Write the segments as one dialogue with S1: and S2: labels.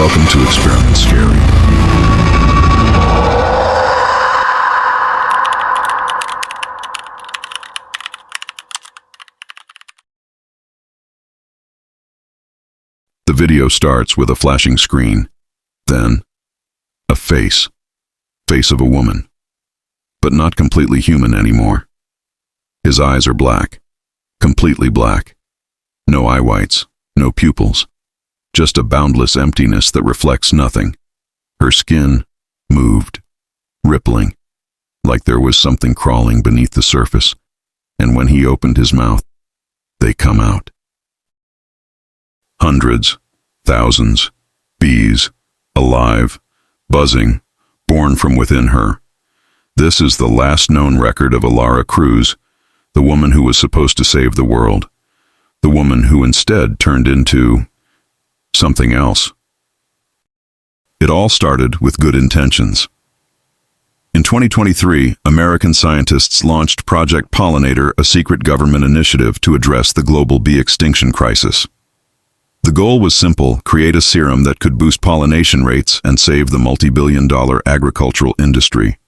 S1: Welcome to Experiment Scary. The video starts with a flashing screen, then a face of a woman, but not completely human anymore. His eyes are black, completely black. No eye whites, no pupils, just a boundless emptiness that reflects nothing. Her skin moved, rippling, like there was something crawling beneath the surface, and when he opened his mouth, they come out. Hundreds, thousands, bees, alive, buzzing, born from within her. This is the last known record of Elara Cruz, the woman who was supposed to save the world, the woman who instead turned into something else. It all started with good intentions. In 2023, American scientists launched Project Pollinator, a secret government initiative to address the global bee extinction crisis. The goal was simple: create a serum that could boost pollination rates and save the multi-billion-dollar agricultural industry.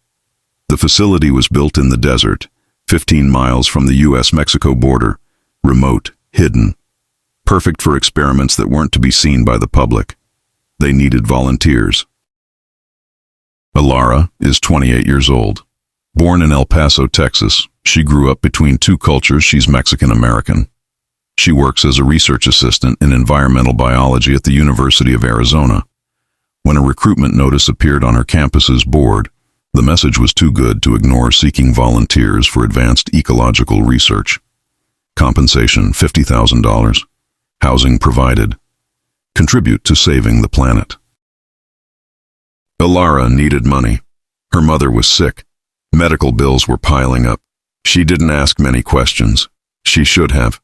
S1: The facility was built in the desert, 15 miles from the US-Mexico border, remote, hidden, perfect for experiments that weren't to be seen by the public. They needed volunteers. Elara is 28 years old. Born in El Paso, Texas, she grew up between two cultures. She's Mexican-American. She works as a research assistant in environmental biology at the University of Arizona. When a recruitment notice appeared on her campus's board, the message was too good to ignore: seeking volunteers for advanced ecological research. Compensation $50,000. Housing provided. Contribute to saving the planet. Elara needed money. Her mother was sick. Medical bills were piling up. She didn't ask many questions. She should have.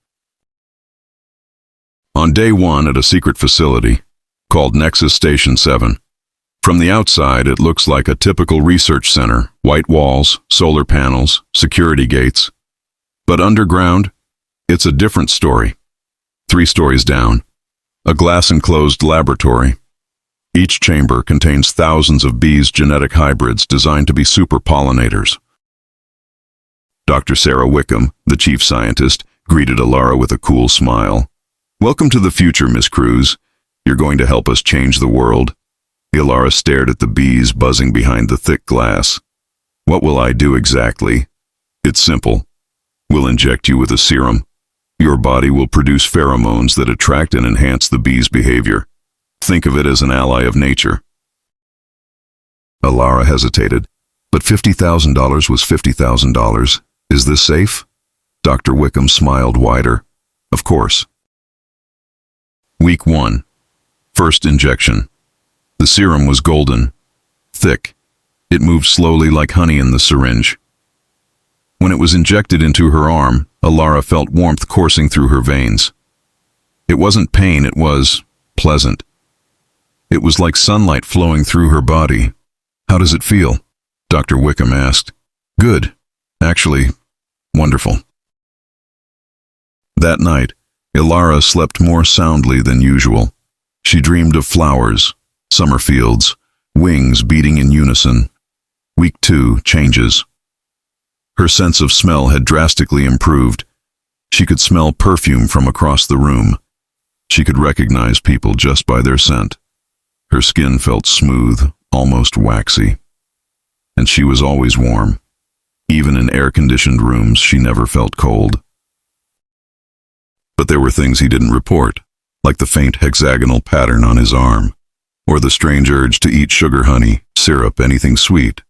S1: On day one at a secret facility, called Nexus Station 7, from the outside it looks like a typical research center: white walls, solar panels, security gates. But underground, it's a different story. 3 stories down, a glass-enclosed laboratory. Each chamber contains thousands of bees' genetic hybrids designed to be super pollinators. Dr. Sarah Wickham, the chief scientist, greeted Elara with a cool smile. "Welcome to the future, Miss Cruz. You're going to help us change the world." Elara stared at the bees buzzing behind the thick glass. "What will I do exactly?" "It's simple. We'll inject you with a serum. Your body will produce pheromones that attract and enhance the bee's behavior. Think of it as an ally of nature." Elara hesitated, but $50,000 was $50,000. "Is this safe?" Dr. Wickham smiled wider. "Of course." Week 1. First injection. The serum was golden, thick. It moved slowly like honey in the syringe. When it was injected into her arm, Elara felt warmth coursing through her veins. It wasn't pain, it was pleasant. It was like sunlight flowing through her body. "How does it feel?" Dr. Wickham asked. "Good. Actually, wonderful." That night, Elara slept more soundly than usual. She dreamed of flowers, summer fields, wings beating in unison. Week 2, changes. Her sense of smell had drastically improved. She could smell perfume from across the room. She could recognize people just by their scent. Her skin felt smooth, almost waxy. And she was always warm. Even in air-conditioned rooms, she never felt cold. But there were things he didn't report, like the faint hexagonal pattern on his arm, or the strange urge to eat sugar honey, syrup, anything sweet.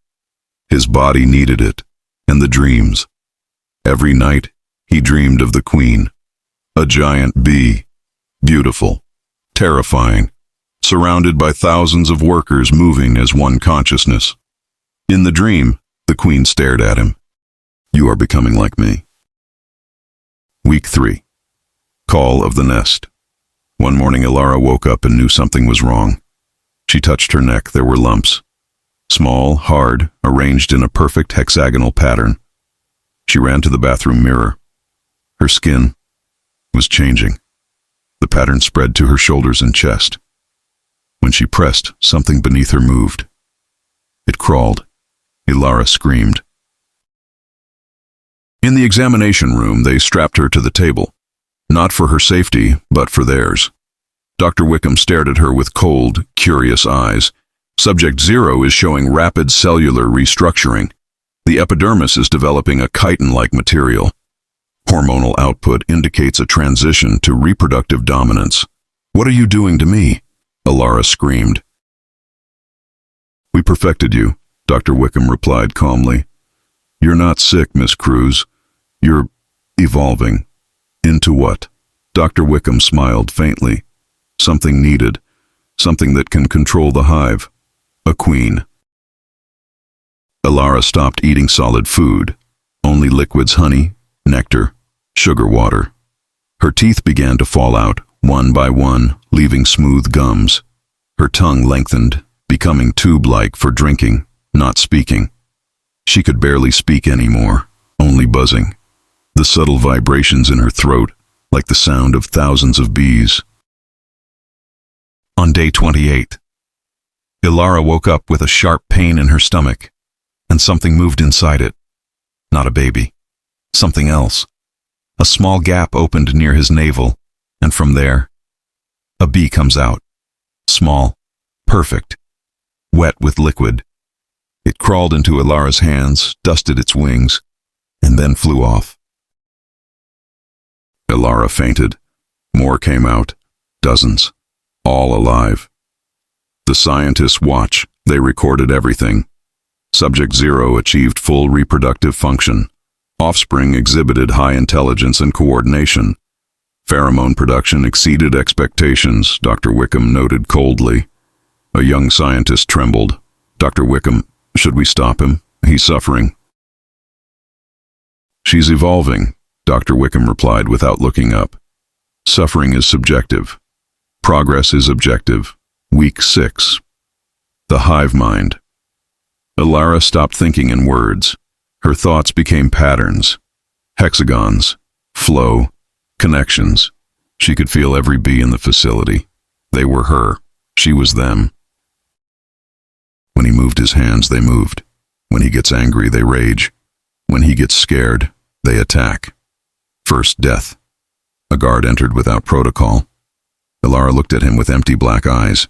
S1: His body needed it, and the dreams. Every night, he dreamed of the queen, a giant bee, beautiful, terrifying, surrounded by thousands of workers moving as one consciousness. In the dream, the queen stared at him. "You are becoming like me." Week 3. Call of the nest. One morning, Elara woke up and knew something was wrong. She touched her neck. There were lumps. Small, hard, arranged in a perfect hexagonal pattern. She ran to the bathroom mirror. Her skin was changing. The pattern spread to her shoulders and chest. When she pressed, something beneath her moved. It crawled. Elara screamed. In the examination room, they strapped her to the table. Not for her safety, but for theirs. Dr. Wickham stared at her with cold, curious eyes. Subject 0 is showing rapid cellular restructuring. The epidermis is developing a chitin-like material. Hormonal output indicates a transition to reproductive dominance. "What are you doing to me?" Elara screamed. "We perfected you," Dr. Wickham replied calmly. "You're not sick, Miss Cruz. You're evolving." "Into what?" Dr. Wickham smiled faintly. "Something needed. Something that can control the hive. A queen." Elara stopped eating solid food. Only liquids: honey, nectar, sugar water. Her teeth began to fall out, one by one, leaving smooth gums. Her tongue lengthened, becoming tube-like for drinking, not speaking. She could barely speak anymore, only buzzing. The subtle vibrations in her throat, like the sound of thousands of bees. On day 28, Elara woke up with a sharp pain in her stomach, and something moved inside it. Not a baby. Something else. A small gap opened near his navel, and from there, a bee comes out. Small, perfect, wet with liquid. It crawled into Elara's hands, dusted its wings, and then flew off. Elara fainted. More came out, dozens, all alive. The scientists watch. They recorded everything. Subject 0 achieved full reproductive function. Offspring exhibited high intelligence and coordination. Pheromone production exceeded expectations, Dr. Wickham noted coldly. A young scientist trembled. "Dr. Wickham, should we stop him? He's suffering." "She's evolving," Dr. Wickham replied without looking up. "Suffering is subjective. Progress is objective." Week 6. The hive mind. Elara stopped thinking in words. Her thoughts became patterns. Hexagons. Flow. Connections. She could feel every bee in the facility. They were her. She was them. When he moved his hands, they moved. When he gets angry, they rage. When he gets scared, they attack. First death. A guard entered without protocol. Elara looked at him with empty black eyes.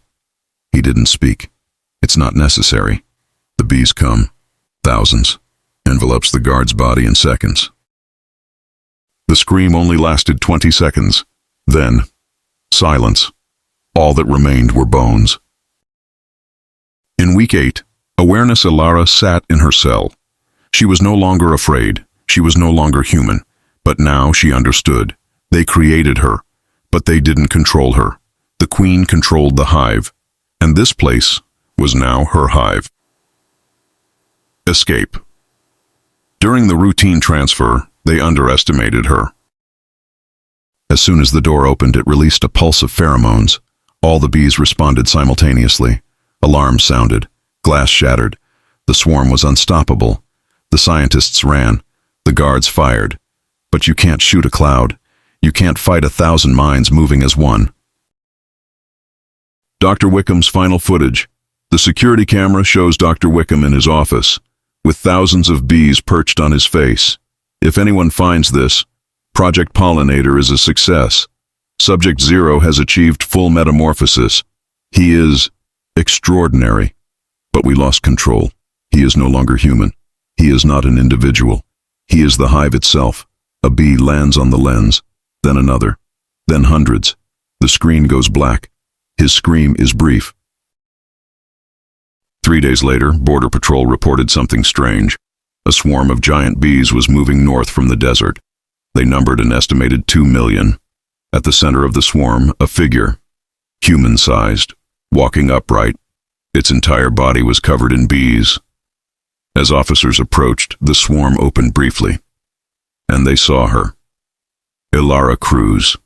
S1: He didn't speak. "It's not necessary." The bees come. Thousands. Envelopes the guard's body in seconds. The scream only lasted 20 seconds. Then, silence. All that remained were bones. In week 8, awareness. Elara sat in her cell. She was no longer afraid. She was no longer human. But now she understood. They created her, but they didn't control her. The queen controlled the hive, and this place was now her hive. Escape. During the routine transfer, they underestimated her. As soon as the door opened, it released a pulse of pheromones. All the bees responded simultaneously. Alarms sounded. Glass shattered. The swarm was unstoppable. The scientists ran. The guards fired. But you can't shoot a cloud. You can't fight 1,000 minds moving as one. Dr. Wickham's final footage. The security camera shows Dr. Wickham in his office, with thousands of bees perched on his face. If anyone finds this, Project Pollinator is a success. Subject 0 has achieved full metamorphosis. He is extraordinary. But we lost control. He is no longer human. He is not an individual. He is the hive itself. A bee lands on the lens, then another, then hundreds. The screen goes black. His scream is brief. 3 days later, Border Patrol reported something strange. A swarm of giant bees was moving north from the desert. They numbered an estimated 2 million. At the center of the swarm, a figure, human-sized, walking upright. Its entire body was covered in bees. As officers approached, the swarm opened briefly, and they saw her. Elara Cruz.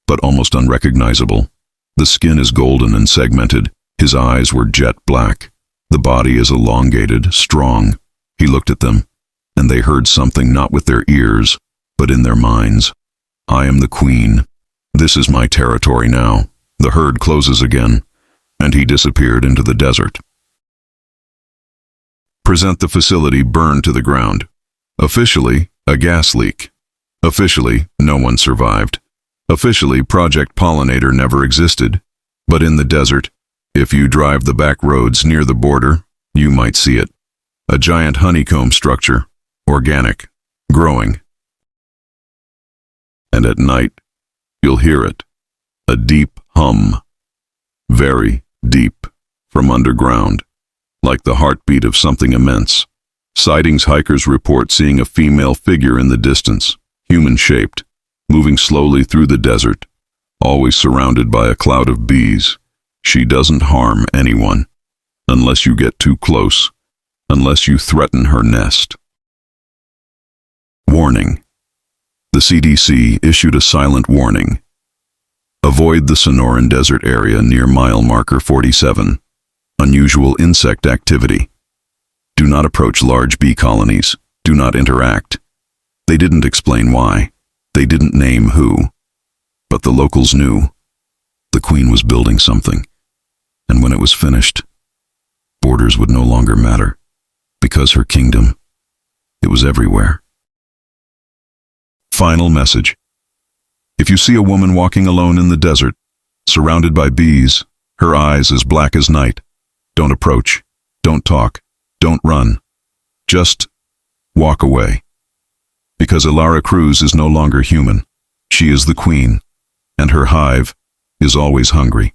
S1: But almost unrecognizable. The skin is golden and segmented. His eyes were jet black. The body is elongated, strong. He looked at them, and they heard something not with their ears, but in their minds. "I am the queen. This is my territory now. The herd closes again, and he disappeared into the desert. Present the facility burned to the ground. Officially, a gas leak. Officially, no one survived. Officially, Project Pollinator never existed. But in the desert, if you drive the back roads near the border, you might see it. A giant honeycomb structure, organic, growing. And at night, you'll hear it. A deep hum. Very deep, from underground. Like the heartbeat of something immense. Sightings hikers report seeing a female figure in the distance, human-shaped, moving slowly through the desert, always surrounded by a cloud of bees. She doesn't harm anyone, unless you get too close, unless you threaten her nest. Warning. The CDC issued a silent warning. Avoid the Sonoran Desert area near mile marker 47. Unusual insect activity. Do not approach large bee colonies. Do not interact. They didn't explain why. They didn't name who. But the locals knew. The queen was building something. And when it was finished, borders would no longer matter. Because her kingdom, it was everywhere. Final message. If you see a woman walking alone in the desert, surrounded by bees, her eyes as black as night, don't approach, don't talk, don't run. Just walk away. Because Elara Cruz is no longer human. She is the queen, and her hive is always hungry.